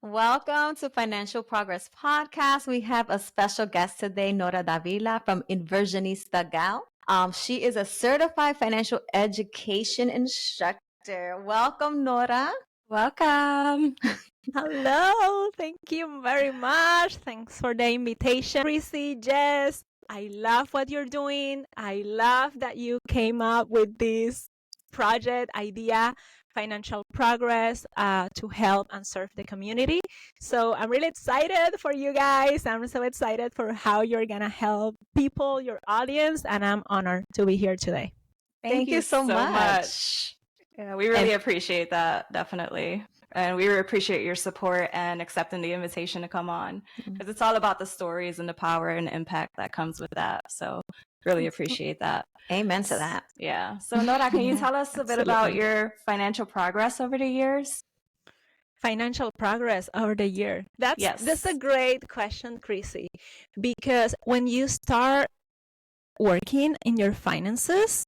Welcome to Financial Progress Podcast. We have a special guest today, Nora Davila from Inversionista Gal. She is a certified financial education instructor. Welcome, Nora. Welcome. Hello. Thank you very much. Thanks for the invitation. Chrissy, Jess, I love what you're doing. I love that you came up with this project idea, financial progress, to help and serve the community. So I'm really excited for you guys. I'm so excited for how you're going to help people, your audience, and I'm honored to be here today. Thank you so much. Yeah, we really appreciate that, definitely. And we really appreciate your support and accepting the invitation to come on, because it's all about the stories and the power and impact that comes with that. So really appreciate that. Amen to that. Yeah. So Nora, can you tell us a bit about your financial progress over the years? Financial progress over the year. That's a great question, Chrissy, because when you start working in your finances,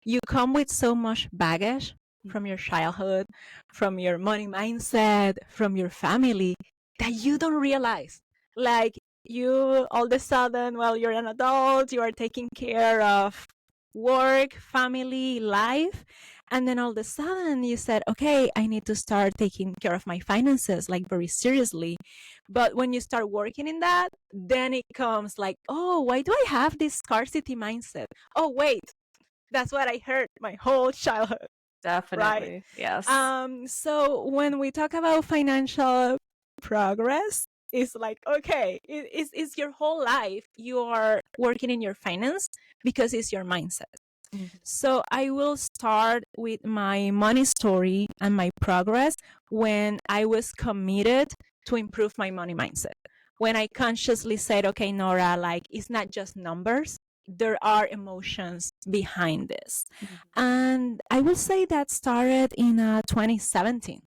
you come with so much baggage from your childhood, from your money mindset, from your family, that you don't realize. Like, you all of a sudden, well, you're an adult, you are taking care of work, family, life, and then all of a sudden you said, okay, I need to start taking care of my finances, like, very seriously. But when you start working in that, then it comes like, oh, why do I have this scarcity mindset? Oh, wait, that's what I heard my whole childhood. Definitely. Right? Yes. So when we talk about financial progress, it's like, okay, it's your whole life. You are working in your finance because it's your mindset. Mm-hmm. So I will start with my money story and my progress when I was committed to improve my money mindset. When I consciously said, okay, Nora, like, it's not just numbers. There are emotions behind this. Mm-hmm. And I will say that started in 2017.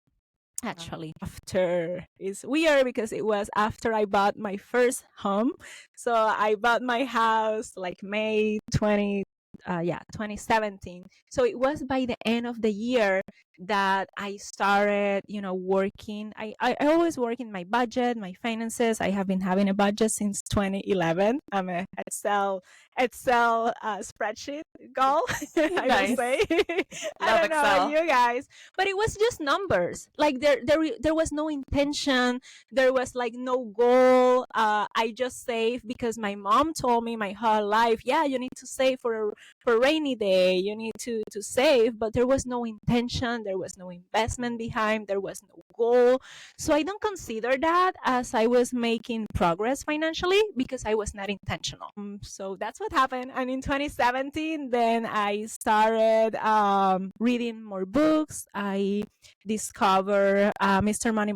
Actually, after, it's weird because it was after I bought my first home. So I bought my house like May 2017. So it was by the end of the year that I started, working. I always work in my budget, my finances. I have been having a budget since 2011. I'm a Excel spreadsheet gal, I would say. I don't know about you guys, but it was just numbers. Like, there was no intention. There was like no goal. I just saved because my mom told me my whole life, yeah, you need to save for a rainy day. You need to save, but there was no intention. There was no investment behind. There was no goal. So I don't consider that as I was making progress financially because I was not intentional. So that's what happened. And in 2017, then I started reading more books. I discovered Mr. Money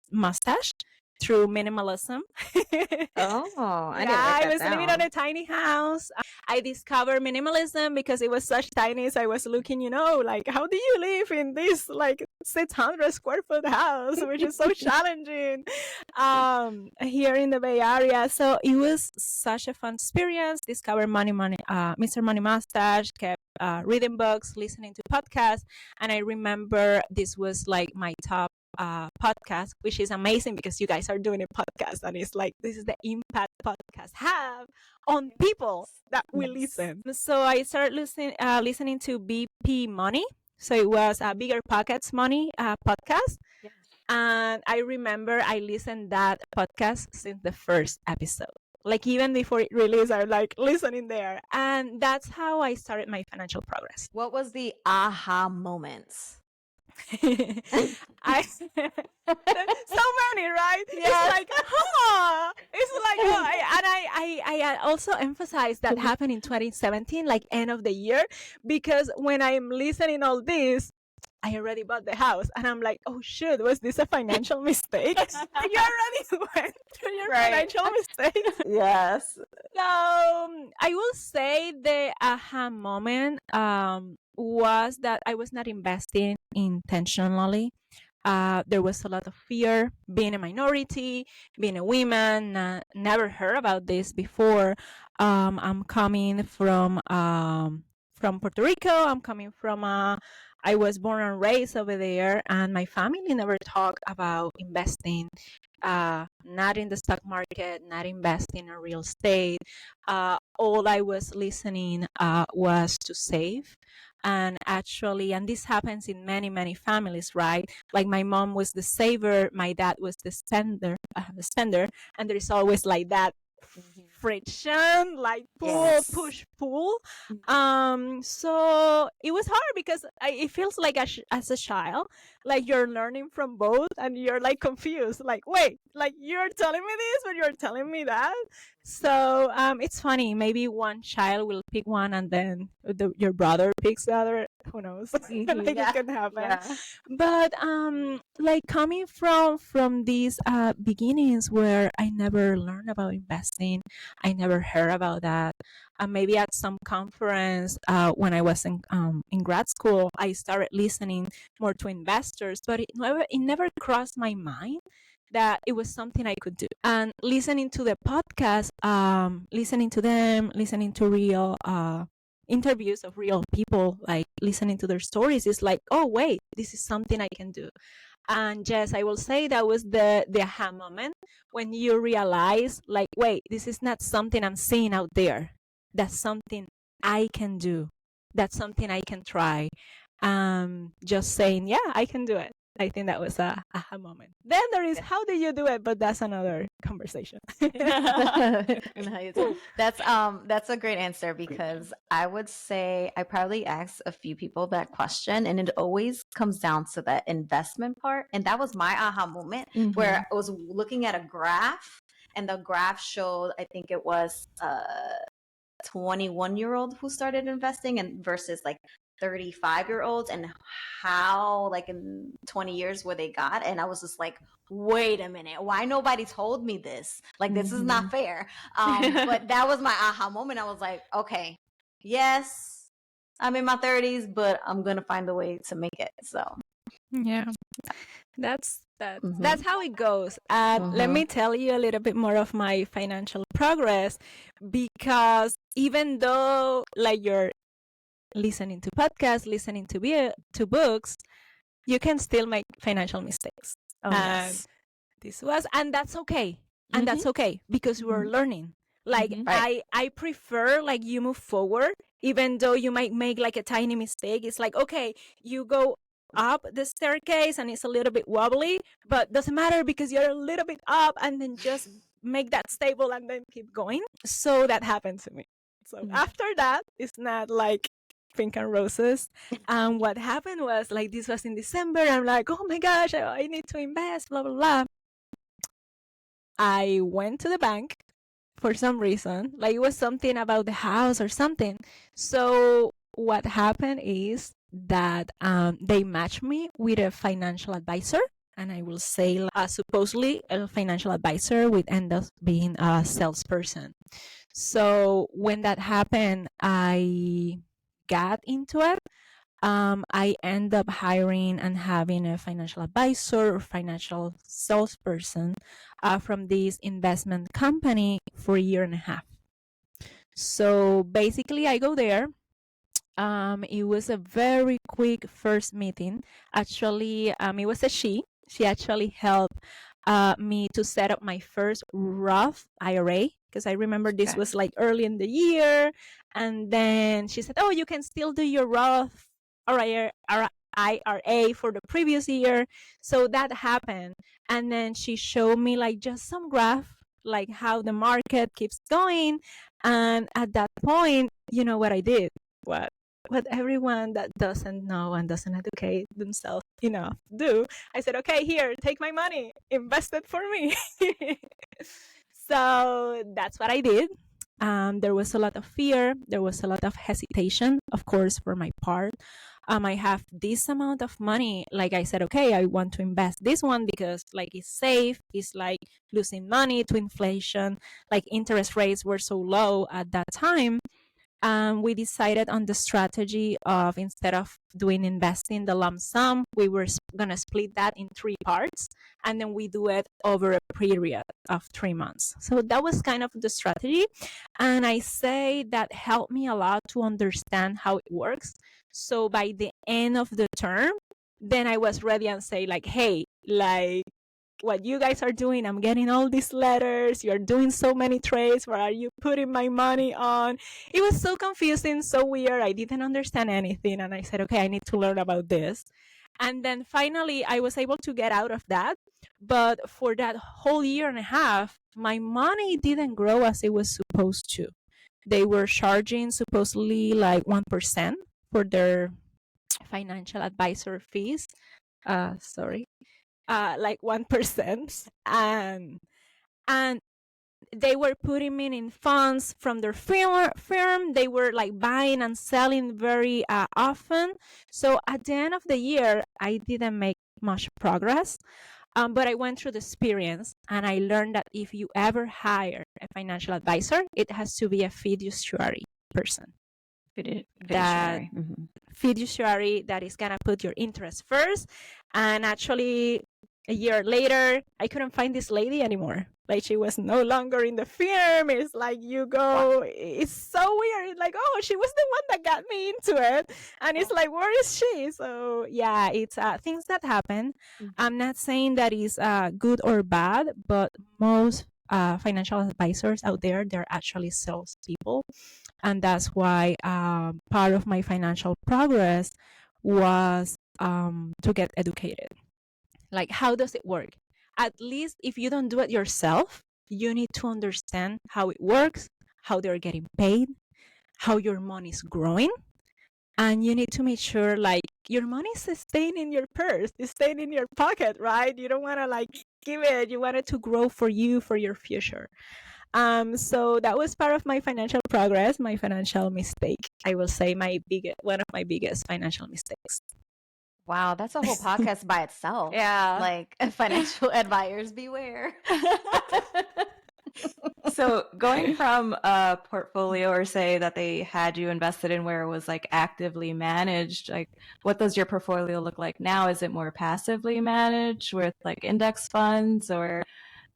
Mustache through minimalism. I was living on a tiny house. I discovered minimalism because it was such tiny. So I was looking, like, how do you live in this like 600 square foot house, which is so challenging here in the Bay Area. So it was such a fun experience. Discovered Mr. Money Mustache, kept reading books, listening to podcasts. And I remember this was like my top podcast, which is amazing because you guys are doing a podcast, and it's like, this is the impact podcast have on people that will listen. So I started listening to BP Money. So it was a Bigger Pockets Money podcast. Yes. And I remember I listened that podcast since the first episode. Like, even before it released, I was like listening there. And that's how I started my financial progress. What was the aha moments? So many, right? Yes. It's like, I also emphasize that happened in 2017, like end of the year, because when I'm listening all this, I already bought the house, and I'm like, oh shoot, was this a financial mistake? You already went through your financial mistake. Yes. So I will say the aha moment was that I was not investing intentionally. There was a lot of fear, being a minority, being a woman. Never heard about this before. I'm coming from Puerto Rico. I'm coming from a I was born and raised over there, and my family never talked about investing, not in the stock market, not investing in real estate. All I was listening was to save. And actually, and this happens in many, many families, right? Like my mom was the saver, my dad was the spender, and there is always like that friction, like push, pull. So it was hard because it feels like as a child, like you're learning from both, and you're like confused, like, wait, like you're telling me this, but you're telling me that. So it's funny. Maybe one child will pick one, and then your brother picks the other. Who knows? Like it can happen. Yeah. But like coming from these beginnings where I never learned about investing, I never heard about that. Maybe at some conference when I was in grad school, I started listening more to investors, but it never crossed my mind that it was something I could do. And listening to the podcast, listening to them, listening to real interviews of real people, like listening to their stories, is like, oh wait, this is something I can do. And Jess, I will say that was the aha moment when you realize, like, wait, this is not something I'm seeing out there. That's something I can do. That's something I can try. Just saying, yeah, I can do it. I think that was a aha moment. Then there is how do you do it, but that's another conversation. That's a great answer, because I would say I probably asked a few people that question, and it always comes down to that investment part. And that was my aha moment, where I was looking at a graph, and the graph showed, I think it was 21-year-old who started investing and versus like 35-year-olds, and how like in 20 years where they got. And I was just like, wait a minute, why nobody told me this? Like, this is not fair. But that was my aha moment. I was like, okay, yes, I'm in my 30s, but I'm gonna find a way to make it. So yeah, that's how it goes. Let me tell you a little bit more of my financial progress, because even though like you're listening to podcasts, listening to books, you can still make financial mistakes. yes. And that's okay. And that's okay, because we're learning. Like Right. I prefer like you move forward, even though you might make like a tiny mistake. It's like, okay, you go up the staircase and it's a little bit wobbly, but doesn't matter because you're a little bit up, and then just make that stable and then keep going. So that happened to me. So after that, it's not like pink and roses. And what happened was, like, this was in December. I'm like, oh my gosh, I need to invest, blah, blah, blah. I went to the bank for some reason, like it was something about the house or something. So what happened is that they matched me with a financial advisor. And I will say, supposedly a financial advisor would end up being a salesperson. So when that happened, I got into it. I end up hiring and having a financial advisor or financial salesperson from this investment company for a year and a half. So basically, I go there. It was a very quick first meeting. Actually, it was a she. She actually helped me to set up my first Roth IRA, because I remember this was like early in the year. And then she said, oh, you can still do your Roth IRA for the previous year. So that happened. And then she showed me like just some graph, like how the market keeps going. And at that point, you know what I did? What everyone that doesn't know and doesn't educate themselves enough do. I said, okay, here, take my money, invest it for me. So that's what I did. There was a lot of fear. There was a lot of hesitation, of course, for my part. I have this amount of money. Like I said, okay, I want to invest this one because like it's safe. It's like losing money to inflation. Like interest rates were so low at that time. We decided on the strategy of, instead of doing investing the lump sum, we were going to split that in 3 parts, and then we do it over a period of 3 months. So that was kind of the strategy. And I say that helped me a lot to understand how it works. So by the end of the term, then I was ready and say like, hey, like what you guys are doing, I'm getting all these letters, you're doing so many trades, where are you putting my money on? It was so confusing, so weird. I didn't understand anything. And I said, okay, I need to learn about this. And then finally, I was able to get out of that. But for that whole year and a half, my money didn't grow as it was supposed to. They were charging supposedly like 1% for their financial advisor fees. Like 1%. And they were putting me in funds from their firm. They were like buying and selling very often. So at the end of the year, I didn't make much progress. But I went through the experience, and I learned that if you ever hire a financial advisor, it has to be a fiduciary person. Fiduciary. Fiduciary that is going to put your interest first. And actually, a year later, I couldn't find this lady anymore. Like, she was no longer in the firm. It's like you go, it's so weird. It's like, oh, she was the one that got me into it. And it's like, where is she? So yeah, it's things that happen. I'm not saying that is good or bad, but most financial advisors out there, they're actually salespeople. And that's why part of my financial progress was to get educated. Like, how does it work? At least if you don't do it yourself, you need to understand how it works, how they're getting paid, how your money is growing. And you need to make sure like your money is staying in your purse, it's staying in your pocket, right? You don't want to like give it. You want it to grow for you, for your future. So that was part of my financial progress, my financial mistake. I will say one of my biggest financial mistakes. Wow, that's a whole podcast by itself. Yeah. Like, financial advisors beware. So going from a portfolio, or say that they had you invested in where it was like actively managed, like what does your portfolio look like now? Is it more passively managed with like index funds, or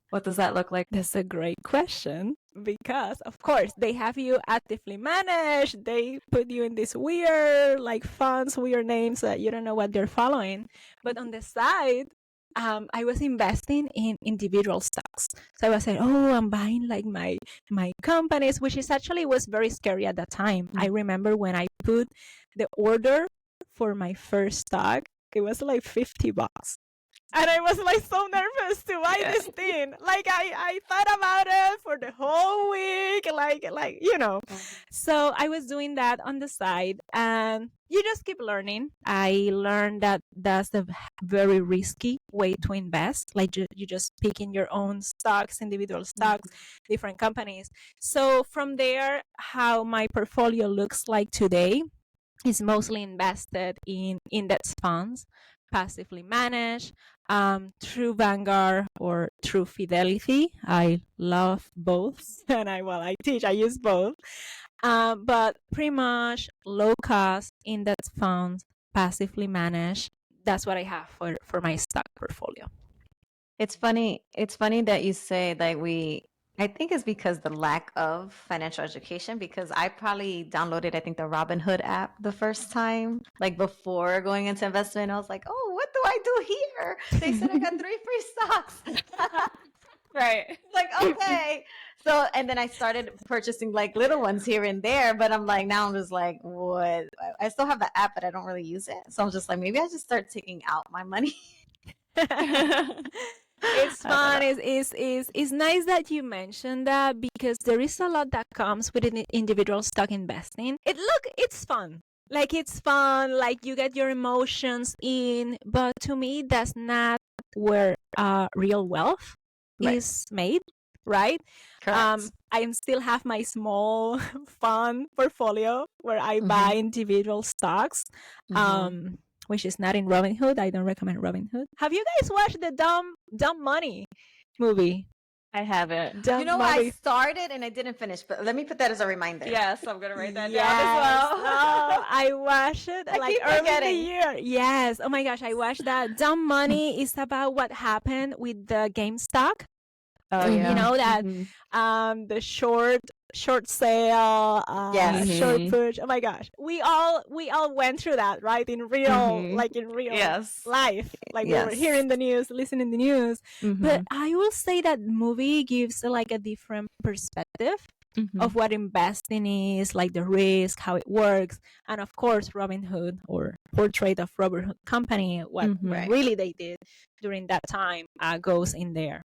what does that look like? That's a great question, because of course they have you actively managed. They put you in these weird like funds, weird names that you don't know what they're following. But on the side, I was investing in individual stocks. So I was saying, oh, I'm buying like my companies, which is actually was very scary at that time. I remember when I put the order for my first stock, it was like $50. And I was like so nervous to buy this thing. Like I thought about it for the whole week, like you know. So I was doing that on the side, and you just keep learning. I learned that that's a very risky way to invest. Like you just pick in your own stocks, individual stocks, different companies. So from there, how my portfolio looks like today is mostly invested in index funds, passively managed, through Vanguard or through Fidelity. I love both, and I teach, I use both. But pretty much low cost index funds, passively managed. That's what I have for my stock portfolio. It's funny that you say like I think it's because the lack of financial education, because I probably downloaded, I think, the Robinhood app the first time, like before going into investment. I was like, oh, what do I do here? They said I got 3 free stocks. Right. Like, okay. So, and then I started purchasing like little ones here and there, but I'm like, now I'm just like, what? I still have the app, but I don't really use it. So I'm just like, maybe I just start taking out my money. It's fun. It's nice that you mentioned that, because there is a lot that comes with individual stock investing. It's fun. Like, it's fun. Like, you get your emotions in, but to me, that's not where real wealth is made, right? Correct. I still have my small fun portfolio where I buy individual stocks. Which is not in Robinhood. I don't recommend Robinhood. Have you guys watched the Dumb Money movie? I haven't. I started and I didn't finish, but let me put that as a reminder. Yes, I'm gonna write that down as well. Oh, I watched it like early in the year. Yes. Oh my gosh, I watched that. Dumb Money is about what happened with the GameStop. Oh You yeah. know that the short sale, Yes. short push. Oh my gosh, we all went through that, right? In real, like in real Yes. life, like we were Yes. hearing the news, listening the news. But I will say that movie gives like a different perspective of what investing is, like the risk, how it works, and of course Robin Hood, or portrait of Robin Hood Company, what Right. really they did during that time goes in there.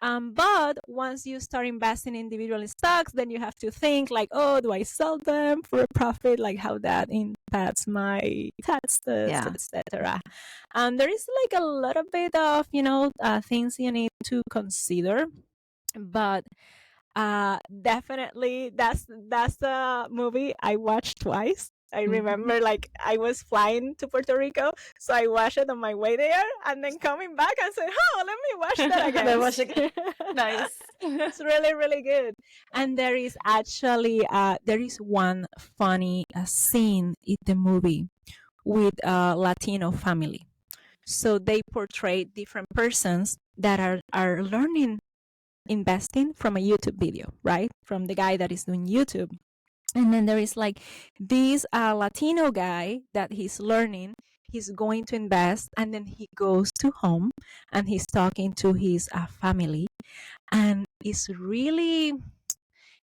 But once you start investing in individual stocks, then you have to think like, oh, do I sell them for a profit? Like how that impacts my taxes, Yeah. etc. And there is like a little bit of things you need to consider, but definitely that's a movie I watched twice. I remember like I was flying to Puerto Rico, so I watched it on my way there, and then coming back I said, oh, let me watch that again. Let me watch it. Nice. It's really, really good. And there is actually there is one funny scene in the movie with a Latino family. So they portray different persons that are learning investing from a YouTube video, right? From the guy that is doing YouTube. And then there is like this Latino guy that he's learning, he's going to invest, and then he goes to home and he's talking to his family, and it's really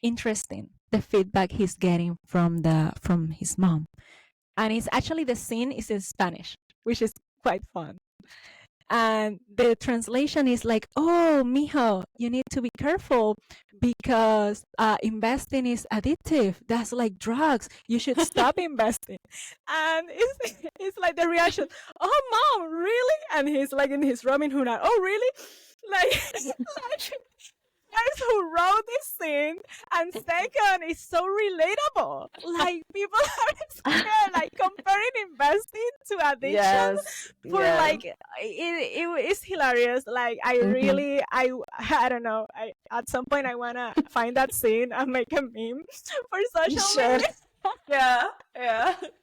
interesting the feedback he's getting from his mom. And it's actually, the scene is in Spanish, which is quite fun. And the translation is like, oh, mijo, you need to be careful because investing is addictive. That's like drugs. You should stop investing. And it's like the reaction, oh, mom, really? And he's like in his Robin Hood, oh, really? Like first, who wrote this scene, and second, it's so relatable. Like people are scared, like comparing investing to addiction. For like it's hilarious. Like I really, I don't know. At some point I wanna find that scene and make a meme for social media. Yeah,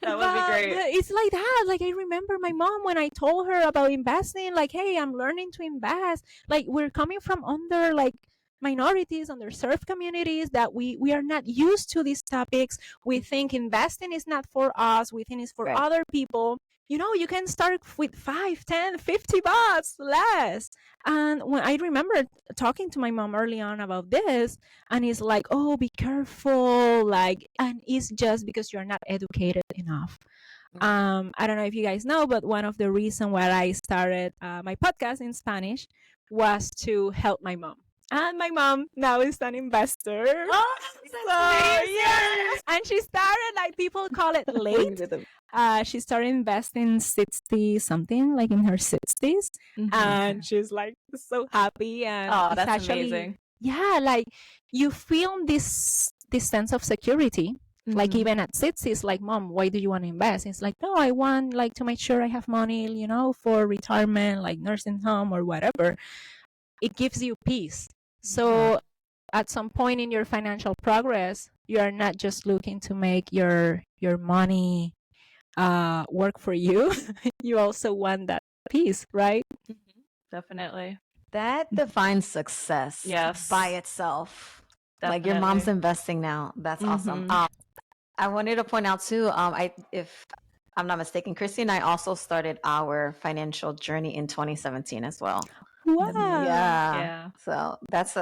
that would be great. But it's like that. Like I remember my mom when I told her about investing. Like, hey, I'm learning to invest. Like we're coming from under like minorities, underserved communities, that we are not used to these topics. We think investing is not for us. We think it's for other people. You can start with 5, 10, 50 bucks less. And when I remember talking to my mom early on about this, and it's like, oh, be careful. Like, and it's just because you're not educated enough. I don't know if you guys know, but one of the reasons why I started my podcast in Spanish was to help my mom. And my mom now is an investor. Oh, yes. And she started, like people call it late. She started investing 60 something, like in her 60s. And she's like so happy. And that's actually amazing. Yeah, like you feel this sense of security. Like even at 60, it's like, mom, why do you want to invest? It's like, no, I want like to make sure I have money, for retirement, like nursing home or whatever. It gives you peace. So at some point in your financial progress, you are not just looking to make your money work for you. You also want that peace, right? Definitely. That defines success by itself. Definitely. Like your mom's investing now. That's awesome. I wanted to point out too, if I'm not mistaken, Christy and I also started our financial journey in 2017 as well. Wow. Yeah. So that's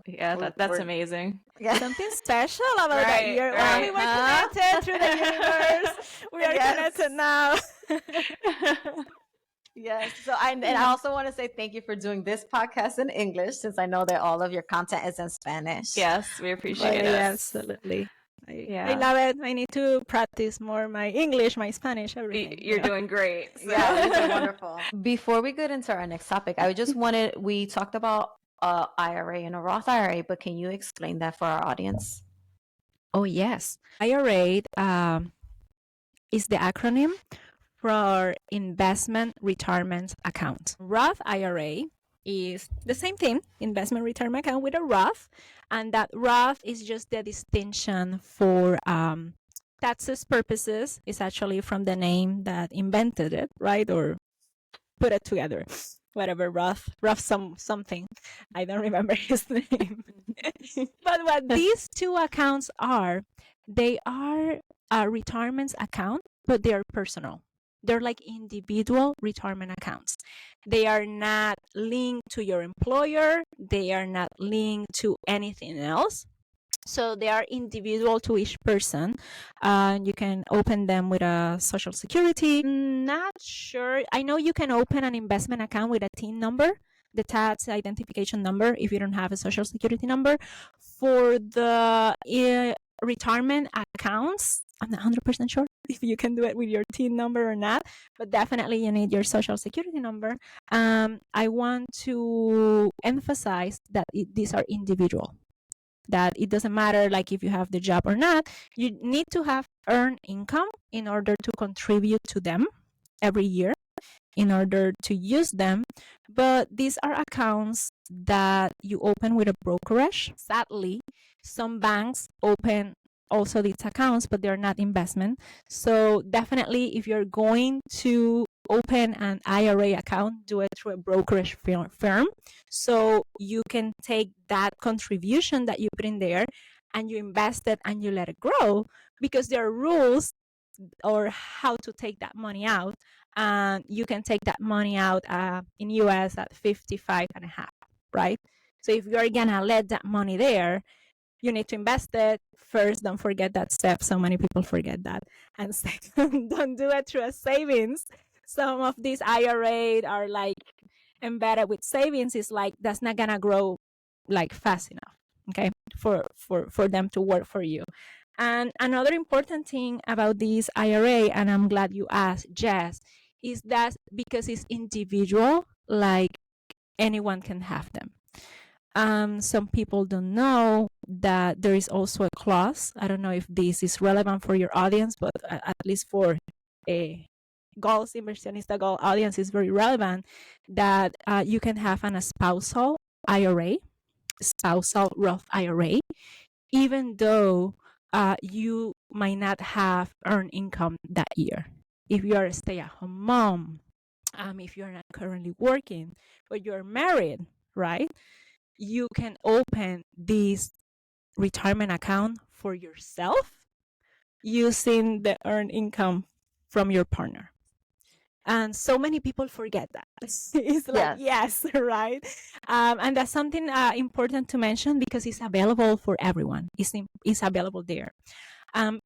that's amazing. Something special about that year. Well, we were connected through the universe. We are connected now. Yes. So I also want to say thank you for doing this podcast in English, since I know that all of your content is in Spanish. Yes, we appreciate it. Absolutely. I love it. I need to practice more my English, my Spanish, everything. You're doing great. So. Yeah, it's wonderful. Before we get into our next topic, we talked about IRA and a Roth IRA, but can you explain that for our audience? Oh, yes. IRA is the acronym for Investment Retirement Account. Roth IRA is the same thing, investment retirement account with a Roth, and that Roth is just the distinction for taxes purposes. It's actually from the name that invented it, right, or put it together. whatever, Roth something. I don't remember his name. But what these two accounts are, they are a retirement account, but they are personal. They're like individual retirement accounts. They are not linked to your employer. They are not linked to anything else. So they are individual to each person. You can open them with a social security. Not sure. I know you can open an investment account with a TIN number, the tax identification number, if you don't have a social security number. For the retirement accounts, I'm not 100% sure if you can do it with your TIN number or not, but definitely you need your social security number. I want to emphasize that these are individual, that it doesn't matter like if you have the job or not. You need to have earned income in order to contribute to them every year, in order to use them. But these are accounts that you open with a brokerage. Sadly, some banks open also these accounts, but they're not investment. So definitely, if you're going to open an IRA account, do it through a brokerage firm, so you can take that contribution that you put in there and you invest it and you let it grow, because there are rules or how to take that money out. And you can take that money out in US at 55 and a half, right? So if you're gonna let that money there, you need to invest it first. Don't forget that step. So many people forget that. And second, don't do it through a savings. Some of these IRAs are like embedded with savings. Is like, that's not gonna grow like fast enough, okay, for them to work for you. And another important thing about this IRA, and I'm glad you asked, Jess, is that because it's individual, like anyone can have them. Some people don't know that there is also a clause. I don't know if this is relevant for your audience, but at least for a Gal's Inversionista Gal audience is very relevant, that you can have a spousal IRA, spousal Roth IRA, even though you might not have earned income that year. If you are a stay-at-home mom, if you're not currently working, but you're married, right? You can open this retirement account for yourself using the earned income from your partner. And so many people forget that. It's like, yes, right? And that's something important to mention, because it's available for everyone. It's available there.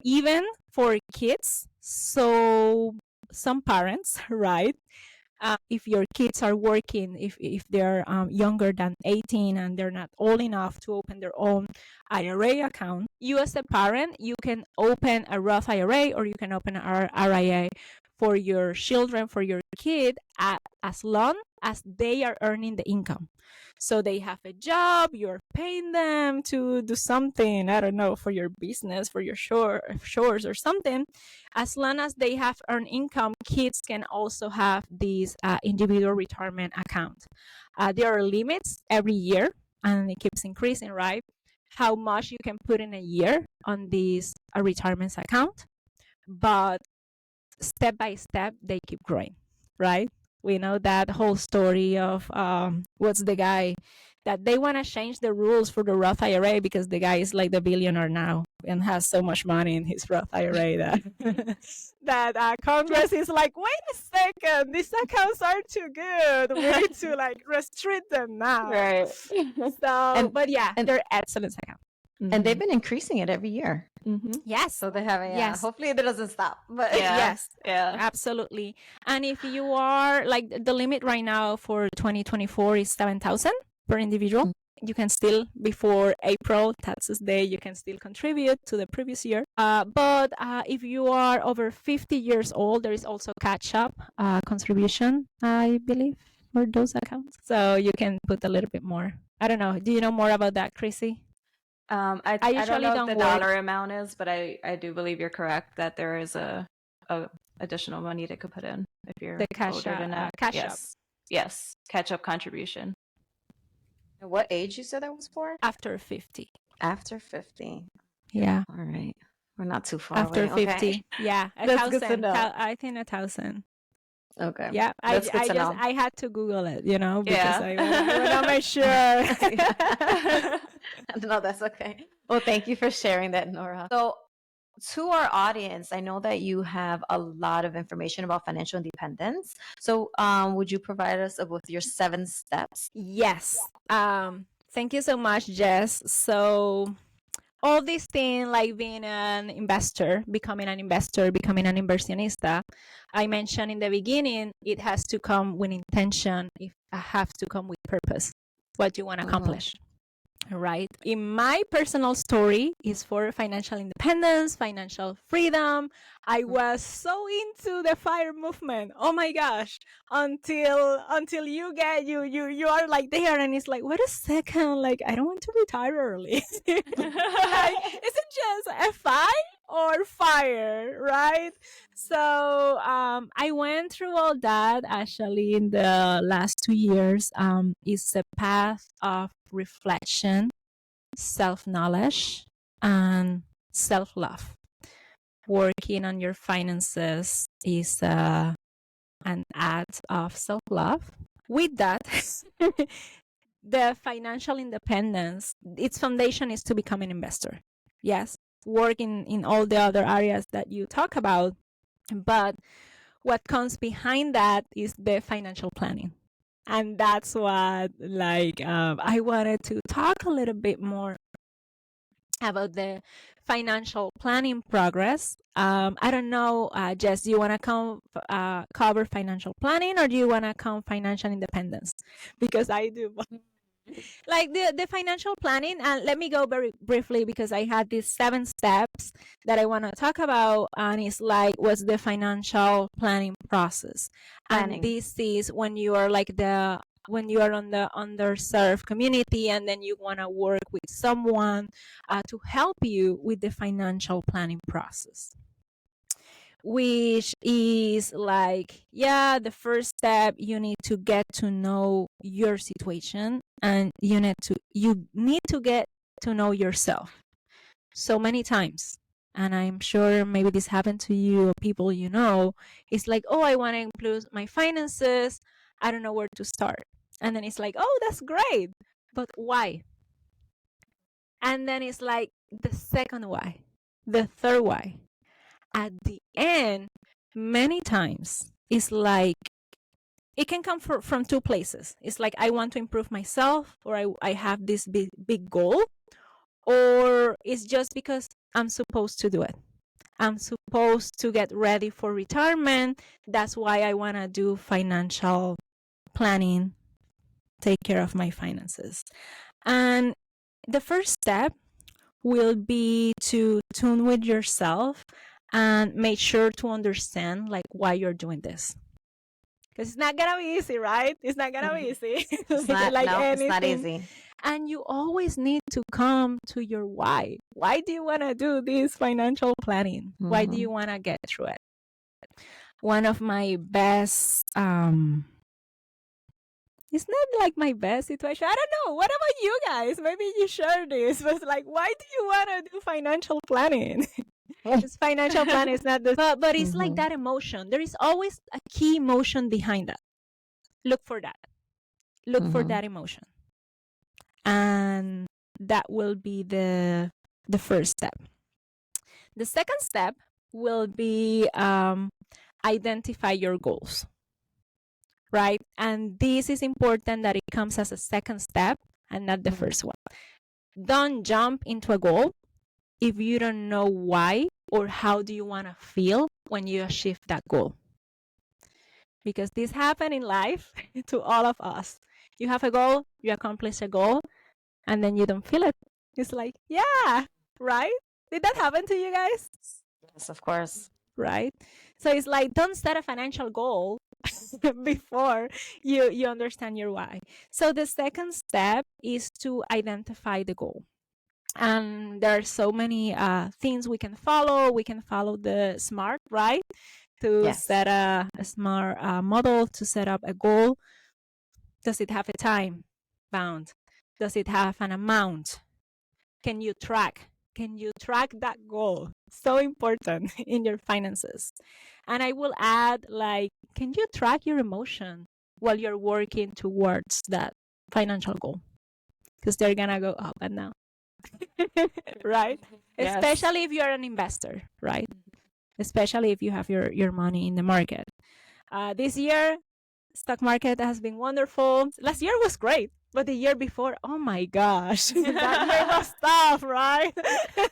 Even for kids. So some parents, right? If your kids are working, if they're younger than 18 and they're not old enough to open their own IRA account, you as a parent, you can open a Roth IRA, or you can open an RIA for your children, for your kid, as long as they are earning the income. So they have a job, you're paying them to do something, I don't know, for your business, for your chores or something. As long as they have earned income, kids can also have these individual retirement accounts. There are limits every year, and it keeps increasing, right? How much you can put in a year on this retirement account. But step by step, they keep growing, right? We know that whole story of what's the guy that they want to change the rules for the Roth IRA because the guy is like the billionaire now and has so much money in his Roth IRA that that Congress is like, wait a second, these accounts are too good. We need to like restrict them now. Right. So, but yeah, they're excellent accounts. And they've been increasing it every year. Yes. So they have, Yes. Hopefully it doesn't stop. But Yes. Yeah. Absolutely. And if you are like, the limit right now for 2024 is 7,000 per individual. You can still, before April taxes day, you can still contribute to the previous year. But if you are over 50 years old, there is also catch-up contribution, I believe, for those accounts. So you can put a little bit more. I don't know. Do you know more about that, Chrissy? I don't know what the dollar amount is, but I do believe you're correct that there is a additional money they could put in if you're the cash older than that. Yes, catch-up contribution. And what age you said that was for? After 50. After 50. Yeah. All right. We're not too far After away. 50. Okay. Yeah. That's good to know. I think 1,000. Okay. Yeah, That's good to know. I had to Google it, you know, because Yeah. I want to make sure. No, that's okay. Well, thank you for sharing that, Nora. So, to our audience, I know that you have a lot of information about financial independence. So, would you provide us with your 7 steps? Yes. Thank you so much, Jess. So all these things like being an investor, becoming an investor, becoming an inversionista, I mentioned in the beginning, it has to come with intention. It have to come with purpose. What you want to accomplish. Right. In my personal story is for financial independence, financial freedom. I was so into the FIRE movement. Oh my gosh. Until you get you are like there and it's like, wait a second, like I don't want to retire early. Like, is it just a FI or FIRE, right? So I went through all that actually in the last 2 years. It's a path of reflection, self-knowledge, and self-love. Working on your finances is an act of self-love. With that, the financial independence, its foundation is to become an investor. Yes, working in all the other areas that you talk about, but what comes behind that is the financial planning. And that's what I wanted to talk a little bit more about the financial planning progress. I don't know, Jess, do you want to cover financial planning or do you want to come financial independence? Because I do. Like the financial planning, and let me go very briefly because I had these 7 steps that I want to talk about, and it's like what's the financial planning process. And this is when you are when you are on the underserved community and then you want to work with someone to help you with the financial planning process, which is like, the first step, you need to get to know your situation and you need to get to know yourself so many times. And I'm sure maybe this happened to you or people you know. It's like, oh, I want to improve my finances. I don't know where to start. And then it's like, oh, that's great. But why? And then it's like the second why, the third why. At the end, many times, it's like it can come from 2 places. It's like I want to improve myself, or I have this big goal, or it's just because I'm supposed to do it. I'm supposed to get ready for retirement. That's why I want to do financial planning, take care of my finances. And the first step will be to tune with yourself and make sure to understand like why you're doing this. Because it's not gonna be easy, right? It's not gonna be easy. It's not, it's not easy. And you always need to come to your why. Why do you want to do this financial planning? Why do you want to get through it? One of my best, it's not like my best situation. I don't know. What about you guys? Maybe you share this. But like, why do you want to do financial planning? Because financial planning is not the... But it's like that emotion. There is always a key emotion behind that. Look for that. Look for that emotion. And that will be the first step. The second step will be identify your goals, right? And this is important that it comes as a second step and not the first one. Don't jump into a goal if you don't know why or how do you want to feel when you achieve that goal. Because this happens in life to all of us. You have a goal, you accomplish a goal, and then you don't feel it. It's like, yeah, right? Did that happen to you guys? Yes, of course. Right? So it's like, don't set a financial goal before you understand your why. So the second step is to identify the goal. And there are so many things we can follow. We can follow the SMART, right? To set a SMART model, to set up a goal. Does it have a time bound? Does it have an amount? Can you track Can you track that goal? So important in your finances. And I will add, like, can you track your emotion while you're working towards that financial goal? Because they're going to go up and down. Right? Yes. Especially if you're an investor, right? Especially if you have your money in the market. This year, stock market has been wonderful. Last year was great, but the year before, oh my gosh, that year was tough, right?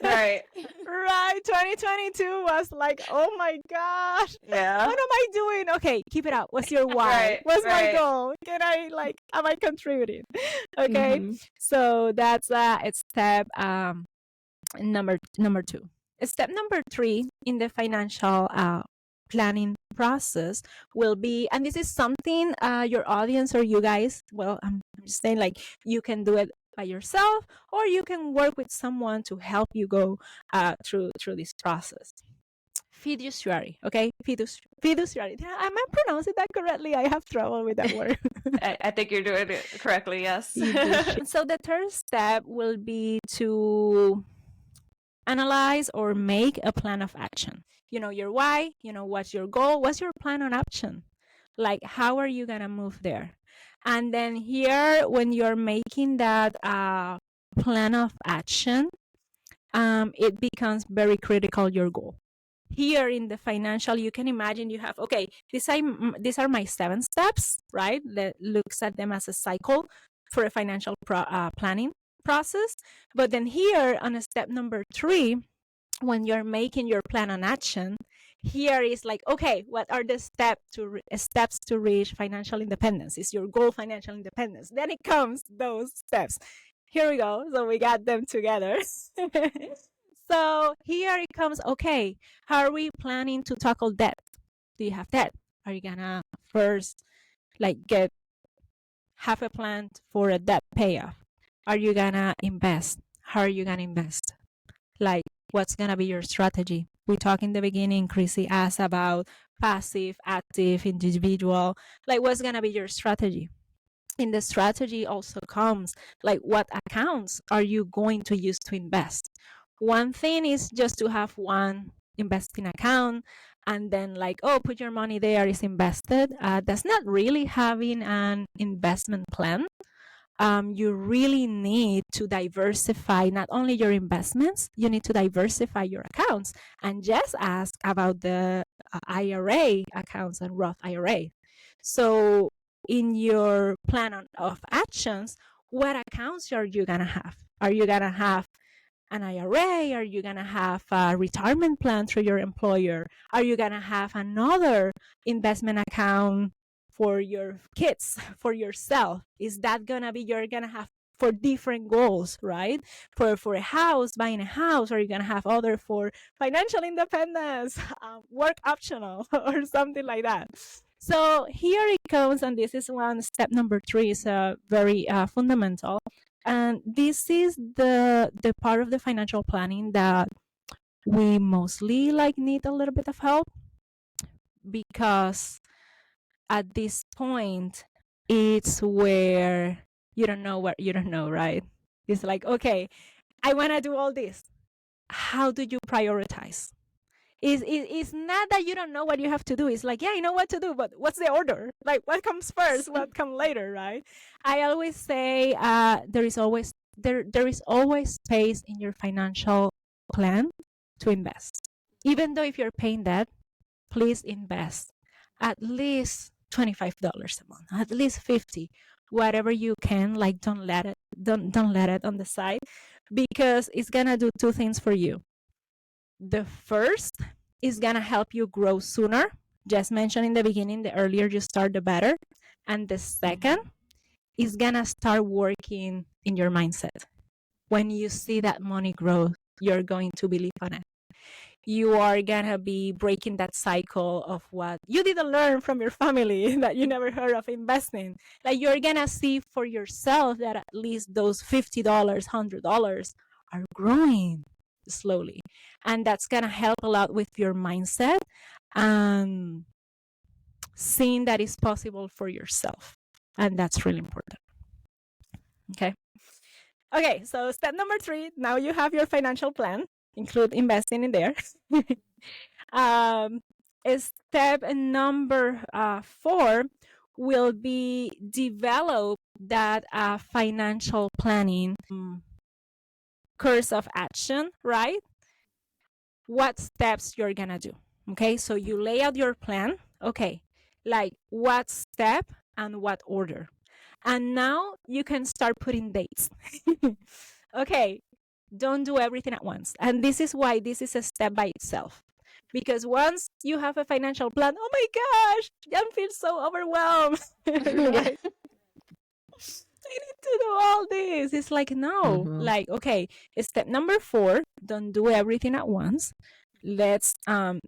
Right. Right. 2022 was like, oh my gosh, Yeah. what am I doing? Okay, keep it up. What's your why? Right, What's my right. goal? Am I contributing? Okay. Mhm. So that's it's step number 2. Step number 3 in the financial planning process will be, and this is something your audience or you guys, well, I'm just saying, like, you can do it by yourself or you can work with someone to help you go through this process. Fiduciary, okay? Fiduciary. Am I pronouncing that correctly? I have trouble with that word. I think you're doing it correctly, yes. So the third step will be to analyze or make a plan of action. You know your why, you know what's your goal, what's your plan on action? Like, how are you going to move there? And then here, when you're making that plan of action, it becomes very critical, your goal. Here in the financial, you can imagine you have, okay, these are my 7 steps, right? That looks at them as a cycle for a financial planning process. But then here on a step number 3, when you're making your plan on action, here is like, okay, what are the steps to reach financial independence? Is your goal financial independence? Then it comes those steps. Here we go. So we got them together. So here it comes, okay, how are we planning to tackle debt? Do you have debt? Are you gonna first have a plan for a debt payoff? Are you gonna invest? How are you gonna invest? Like, what's gonna be your strategy? We talked in the beginning, Chrissy asked about passive, active, individual. Like, what's gonna be your strategy? In the strategy also comes, like, what accounts are you going to use to invest? One thing is just to have one investing account and then, like, oh, put your money there, is invested. That's not really having an investment plan. You really need to diversify not only your investments, you need to diversify your accounts, and just ask about the IRA accounts and Roth IRA. So in your plan of actions, what accounts are you going to have? Are you going to have an IRA? Are you going to have a retirement plan through your employer? Are you going to have another investment account for your kids, for yourself? Is that going to be, you're going to have for different goals, right? For a house, buying a house, or you're going to have other for financial independence, work optional, or something like that. So here it comes, and this is one step number 3 is very fundamental. And this is the part of the financial planning that we mostly need a little bit of help, because at this point, it's where you don't know what you don't know, right? It's like, okay, I want to do all this. How do you prioritize? It's not that you don't know what you have to do. It's like, yeah, you know what to do, but what's the order? Like, what comes first? What comes later, right? I always say there is always space in your financial plan to invest. Even though if you're paying debt, please invest at least $25 a month, at least $50, whatever you can. Like, don't let it on the side, because it's gonna do 2 things for you. The first is gonna help you grow sooner. Just mentioned in the beginning, the earlier you start, the better. And the second is gonna start working in your mindset. When you see that money grow, you're going to believe on it. You are gonna be breaking that cycle of what you didn't learn from your family that you never heard of investing. Like, you're gonna see for yourself that at least those $50, $100 are growing slowly, and that's gonna help a lot with your mindset and seeing that it's possible for yourself, and that's really important. Okay, Okay, so step number 3, now you have your financial plan, include investing in there. Step number 4 will be develop that financial planning course of action, right? What steps you're gonna do. Okay, so you lay out your plan. Okay, like what step and what order. And now you can start putting dates. Okay, don't do everything at once. And this is why this is a step by itself. Because once you have a financial plan, oh my gosh, I feel so overwhelmed. Right? I need to do all this. It's like, no, like, okay, step number 4, don't do everything at once. Let's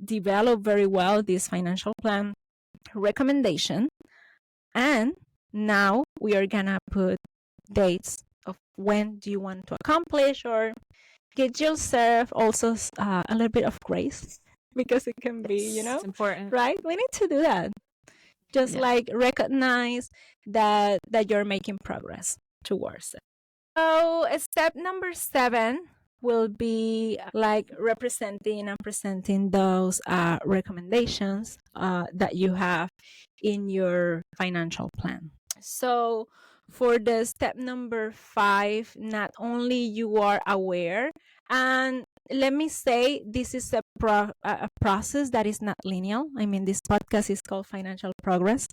develop very well this financial plan recommendation. And now we are gonna put dates of when do you want to accomplish, or get yourself also a little bit of grace, because it can be, It's important. right? We need to do that. Just like recognize that you're making progress towards it. So step number 7 will be like representing and presenting those recommendations that you have in your financial plan. So for the step number 5, not only you are aware, and let me say, this is a process that is not linear. I mean, this podcast is called Financial Progress.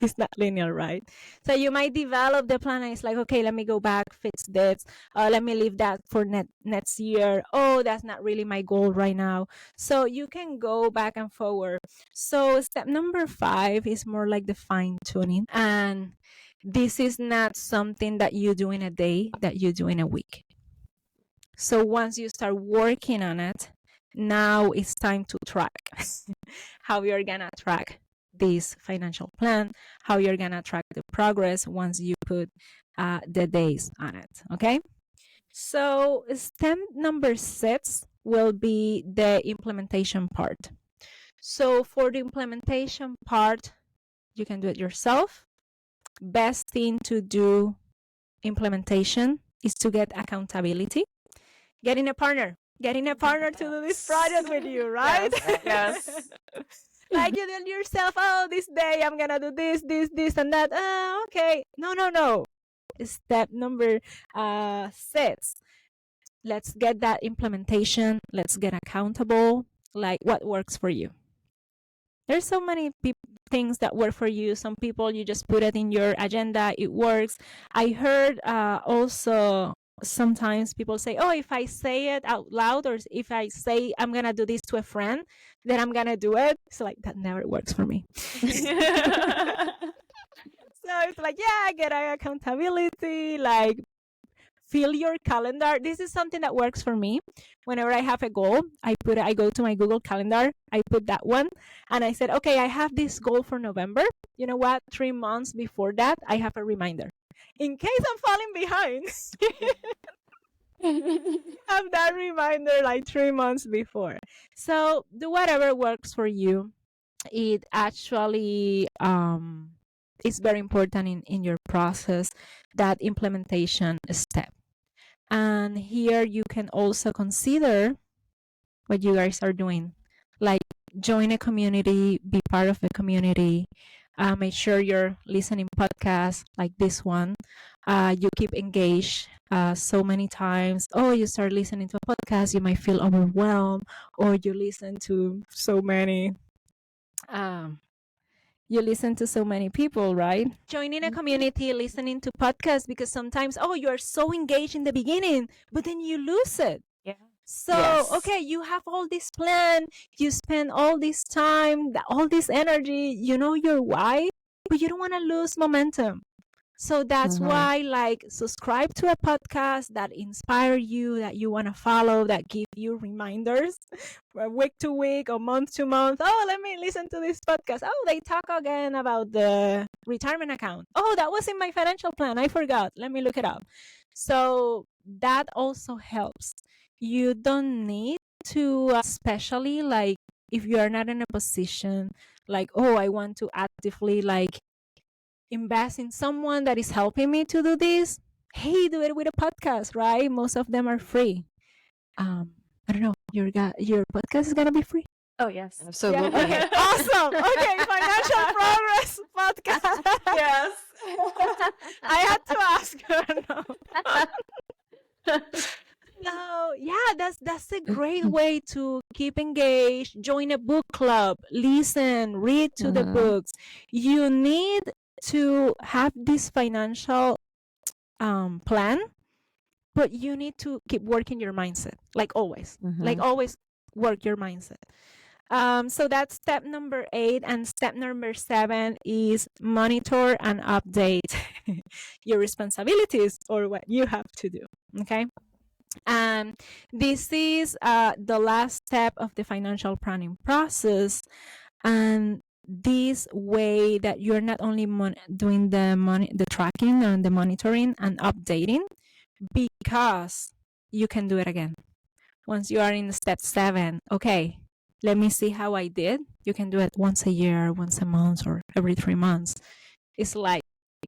It's not linear, right? So you might develop the plan and it's like, okay, let me go back, fix this. Let me leave that for next year. Oh, that's not really my goal right now. So you can go back and forward. So step number 5 is more like the fine tuning. And this is not something that you do in a day, that you do in a week. So once you start working on it, now it's time to track how you're gonna track this financial plan, how you're gonna track the progress once you put the days on it. Okay. So step number 6 will be the implementation part. So for the implementation part, you can do it yourself. Best thing to do implementation is to get accountability. Getting a partner to do this project with you, right? Yes. Like you tell yourself, oh, this day I'm gonna do this, and that. Okay. No. Step number 6. Let's get that implementation. Let's get accountable. Like what works for you. There's so many things that work for you. Some people, you just put it in your agenda, it works. I heard also sometimes people say, oh, if I say it out loud, or if I say I'm gonna do this to a friend, then I'm gonna do it. So like, that never works for me. So it's like, yeah, get accountability, like fill your calendar. This is something that works for me. Whenever I have a goal, I go to my Google Calendar, I put that one, and I said, okay, I have this goal for November. You know what? 3 months before that, I have a reminder. In case I'm falling behind, have that reminder like 3 months before. So do whatever works for you. It actually is very important in your process, that implementation step. And here you can also consider what you guys are doing, like join a community, be part of a community, make sure you're listening podcasts like this one. You keep engaged so many times. Oh, you start listening to a podcast, you might feel overwhelmed, or you listen to so many people, right? Joining a community, listening to podcasts, because sometimes, oh, you're so engaged in the beginning, but then you lose it. Yeah. So, okay, you have all this plan, you spend all this time, all this energy, you know your why, but you don't want to lose momentum. So that's why, like, subscribe to a podcast that inspire you, that you want to follow, that give you reminders week to week or month to month. Oh, let me listen to this podcast. Oh, they talk again about the retirement account. Oh, that was in my financial plan. I forgot. Let me look it up. So that also helps. You don't need to, especially like if you are not in a position like, oh, I want to actively like invest in someone that is helping me to do this. hey, do it with a podcast, right? Most of them are free. I don't know. Your podcast is gonna be free. Oh, yes. Absolutely. Yeah. Okay. Awesome. Okay. Financial progress podcast. Yes. I had to ask her. No. No, yeah, that's a great way to keep engaged. Join a book club, listen, read to the books. You need to have this financial plan, but you need to keep working your mindset, like always. Like always work your mindset. So that's step number 8, and step number 7 is monitor and update your responsibilities or what you have to do. Okay. And this is the last step of the financial planning process. And this way that you're not only doing the tracking and the monitoring and updating, because you can do it again. Once you are in step 7, okay, let me see how I did. You can do it once a year, once a month, or every 3 months. It's like,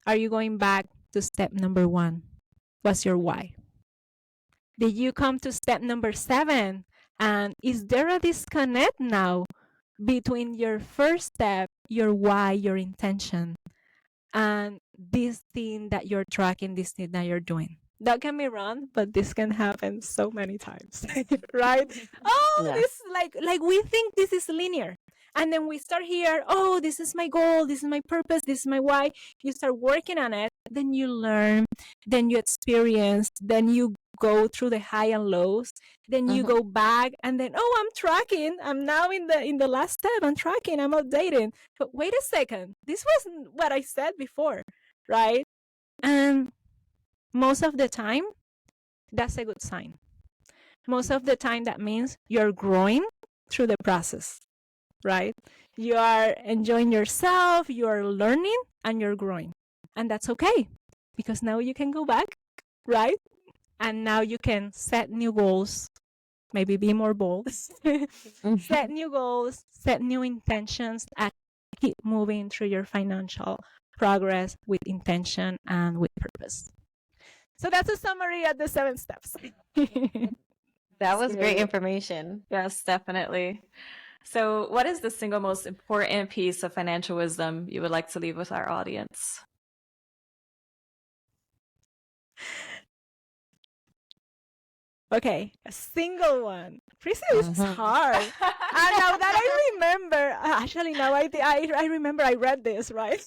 are you going back to step number 1? What's your why? Did you come to step number 7? And is there a disconnect now between your first step, your why, your intention, and this thing that you're tracking, this thing that you're doing? Don't get me wrong, but this can happen so many times, right? Oh, Yeah. this like we think this is linear. And then we start here, oh, this is my goal, this is my purpose, this is my why. You start working on it, then you learn, then you experience, then you go through the high and lows, then you go back, and then, oh, I'm tracking. I'm now in the last step. I'm tracking, I'm updating. But wait a second, this wasn't what I said before, right? And most of the time, that's a good sign. Most of the time, that means you're growing through the process, right? You are enjoying yourself, you are learning, and you're growing. And that's okay, because now you can go back, right? And now you can set new goals, maybe be more bold, set new goals, set new intentions, and keep moving through your financial progress with intention and with purpose. So that's a summary of the 7 steps. That was great information. Yes, definitely. So, what is the single most important piece of financial wisdom you would like to leave with our audience? Okay, a single one. Prissy, this is hard. And now that I remember, actually, now I remember I read this, right?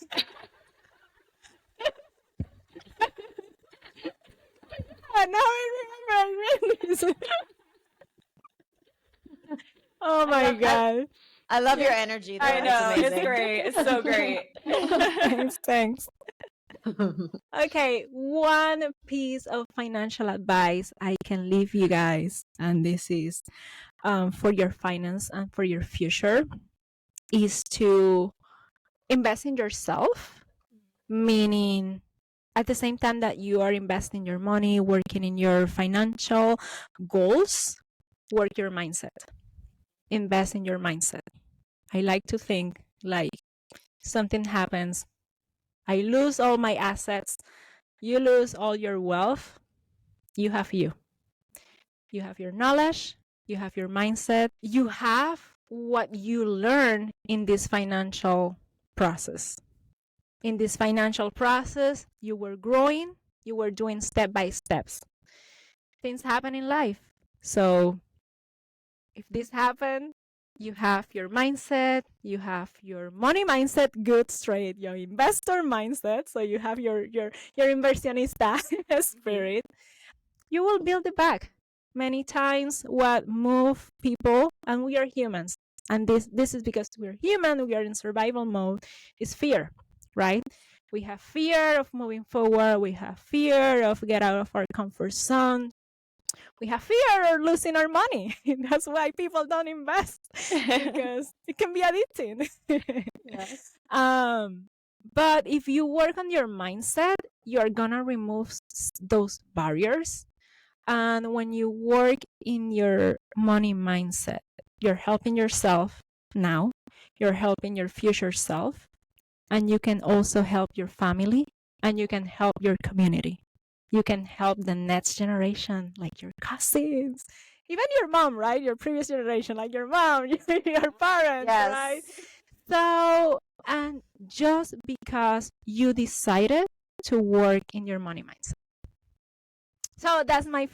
And now I remember I read this. Oh my God. I love your energy. Though. I know, it's amazing. great. It's so great. Thanks. Okay, one piece of financial advice I can leave you guys, and this is for your finance and for your future, is to invest in yourself, meaning at the same time that you are investing your money, working in your financial goals, work your mindset. Invest in your mindset. I like to think like something happens, I lose all my assets, you lose all your wealth, you have you. You have your knowledge, you have your mindset, you have what you learn in this financial process. In this financial process, you were growing, you were doing step by steps. Things happen in life. So if this happened, you have your mindset, you have your money mindset, good, straight, your investor mindset. So you have your inversionista spirit. You will build it back. Many times what move people, and we are humans, and this is because we're human, we are in survival mode, is fear, right? We have fear of moving forward. We have fear of get out of our comfort zone. We have fear of losing our money. That's why people don't invest, because it can be addicting. Yes. But if you work on your mindset, you're gonna remove those barriers. And when you work in your money mindset, you're helping yourself now, you're helping your future self, and you can also help your family, and you can help your community. you can help the next generation, like your cousins, even your mom, right? Your previous generation, like your mom, your parents, right? Yes. So, and just because you decided to work in your money mindset. So that's my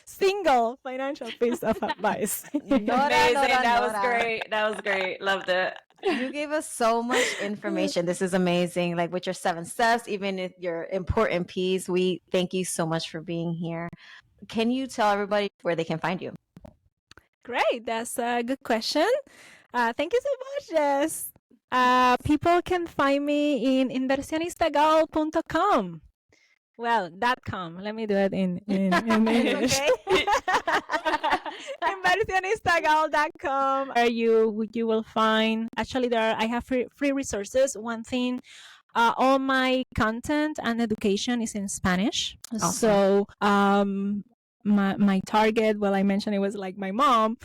single financial piece of advice. Nora, Amazing. Nora, That was Nora. great. That was great. Loved it. You gave us so much information. This is amazing. Like with your 7 steps, even if your important piece, we thank you so much for being here. Can you tell everybody where they can find you? Great. That's a good question. Thank you so much, Jess. People can find me in inversionistagal.com. Well, .com. Let me do it in English. Inversionistagal.com. Where you will find, actually I have free resources. One thing, all my content and education is in Spanish. Awesome. So my target, well, I mentioned it was like my mom,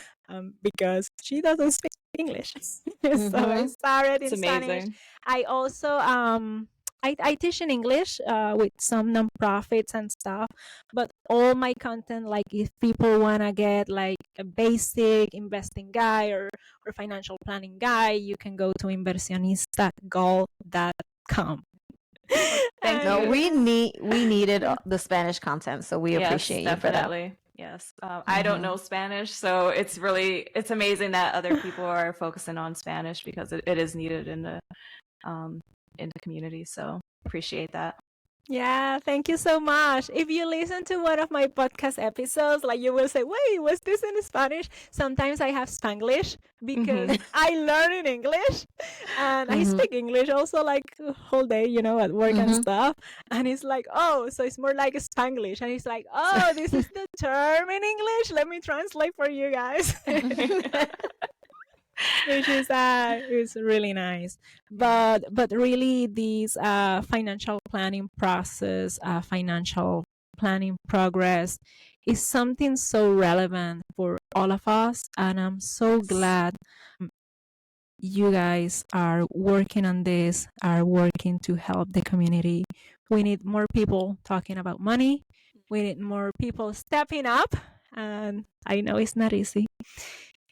because she doesn't speak English. So I started in Spanish. I also I teach in English with some nonprofits and stuff, but all my content, like if people want to get like a basic investing guide or financial planning guide, you can go to inversionistagal.com. Thank you. We needed the Spanish content, so we appreciate you for that. Yes, I don't know Spanish, so it's amazing that other people are focusing on Spanish because it is needed in the community. So appreciate that. Yeah, thank you so much. If you listen to one of my podcast episodes, like you will say, wait, was this in Spanish? Sometimes I have Spanglish because I learn in English and I speak English also like whole day, at work and stuff. And it's like, oh, so it's more like Spanglish. And it's like, oh, this is the term in English. Let me translate for you guys. Which is it's really nice, but really this financial planning process, financial planning progress is something so relevant for all of us, and I'm so glad you guys are working on this, are working to help the community. We need more people talking about money. We need more people stepping up, and I know it's not easy.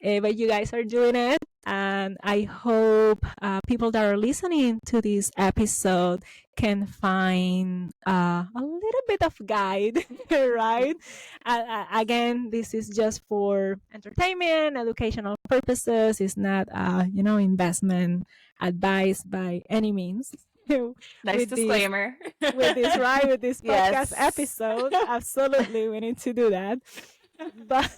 But you guys are doing it, and I hope people that are listening to this episode can find a little bit of guide, right? Again, this is just for entertainment, educational purposes. It's not, investment advice by any means. Nice disclaimer. With this podcast episode, absolutely, we need to do that. But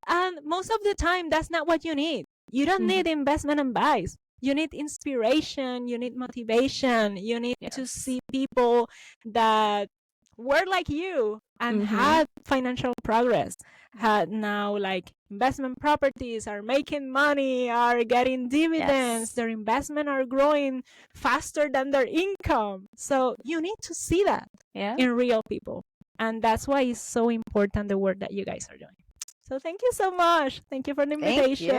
and most of the time, that's not what you need. You don't need investment advice. You need inspiration. You need motivation. You need to see people that were like you and had financial progress, had now like investment properties, are making money, are getting dividends. Their investment are growing faster than their income. So you need to see that in real people. And that's why it's so important, the work that you guys are doing. So thank you so much. Thank you for the invitation.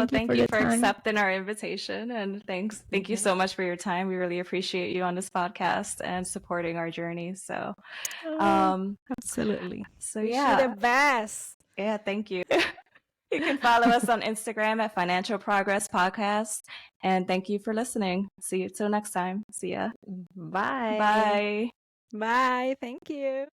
Thank you for accepting our invitation. And thank you so much for your time. We really appreciate you on this podcast and supporting our journey. So absolutely. So you're the best. Yeah, thank you. You can follow us on Instagram at Financial Progress Podcast. And thank you for listening. See you till next time. See ya. Bye. Bye. Bye. Thank you.